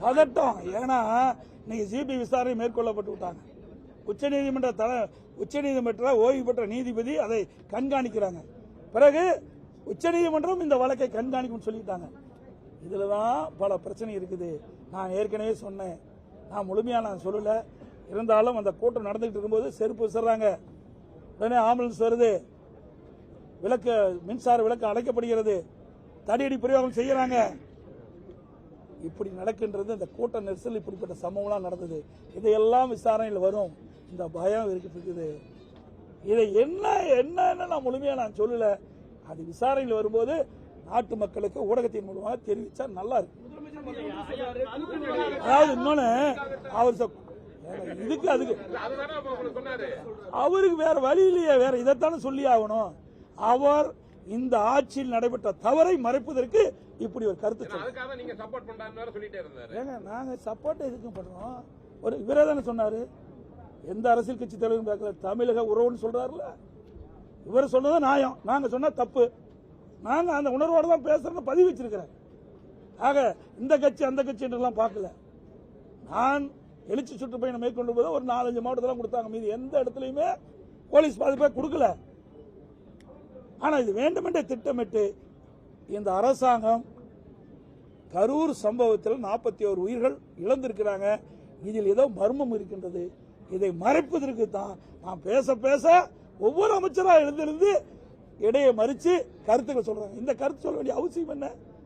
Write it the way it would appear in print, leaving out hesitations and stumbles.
பதட்டம். ஏன்னா இன்னைக்கு சிபிஐ விசாரணை மேற்கொள்ளப்பட்டு விட்டாங்க. உச்சநீதிமன்ற ஓய்வு பெற்ற நீதிபதி அதை கண்காணிக்கிறாங்க. பிறகு உச்சநீதிமன்றம் இந்த வழக்கை கண்காணிக்கும் சொல்லிட்டாங்க. இதுலதான் பல பிரச்சனை இருக்குது. நான் ஏற்கனவே சொன்னேன், நான் முழுமையா நான் சொல்லல. இருந்தாலும் அந்த கூட்டம் நடந்துகிட்டு இருக்கும்போது செருப்பு விசுறாங்க, உடனே ஆம்புலன்ஸ் வருது, விளக்கு மின்சார விளக்கு அடைக்கப்படுகிறது, தடியடி பிரயோகம் செய்யறாங்க. இப்படி நடக்கின்றது. இந்த கூட்ட நெரிசல் இப்படிப்பட்ட சம்பவம்லாம் நடந்தது. இதையெல்லாம் விசாரணையில் வரும். இந்த பயம் இருக்குது. இதை என்ன நான் முழுமையா நான் சொல்லல. அது விசாரணையில் வரும்போது நாட்டு மக்களுக்கு ஊடகத்தின் மூலமாக தெரிவிச்சா நல்லா இருக்கு. அதாவது இன்னொன்னு அவர் இதுக்கு அதுக்கு அவருக்கு வேற வழி இல்லையே, வேற இதைத்தானே சொல்லி ஆகணும். அவர் இந்த ஆட்சியில் நடைபெற்ற தவறை மறைப்பதற்கு இப்படி ஒரு கருத்து ஏங்க நாங்க சப்போர்ட் எதுக்கும் பண்றோம். ஒரு இவரே தானே சொன்னாரு, எந்த அரசியல் கட்சி தலைவரும் பார்க்கல, தமிழக உறவுன்னு சொல்றாருல, இவர் சொன்னது நியாயம், நாங்க சொன்னா தப்பு. நாங்க அந்த உணர்வோடு தான் பேசுறோம், பதிவு வச்சிருக்கிறேன். ஆக இந்த கட்சி அந்த கட்சி என்றெல்லாம் பார்க்கல. நான் எழுச்சி சுற்றுப்பயணம் மேற்கொண்டு போது ஒரு 4-5 மாவட்டத்தில் கொடுத்தாங்க. மீது எந்த இடத்துலையுமே போலீஸ் பாதுகாப்பை கொடுக்கல. ஆனா இது வேண்டுமென்றே திட்டமிட்டு இந்த அரசாங்கம் கரூர் சம்பவத்தில் 41 உயிர்கள் இழந்திருக்கிறாங்க. இதில் ஏதோ மர்மம் இருக்கின்றது. இதை மறைப்பதற்கு தான் நான் பேச ஒவ்வொரு அமைச்சராக எழுந்திருந்து இடையே மறிச்சு கருத்துக்கள் சொல்றாங்க. இந்த கருத்து சொல்ல வேண்டிய அவசியம் என்ன?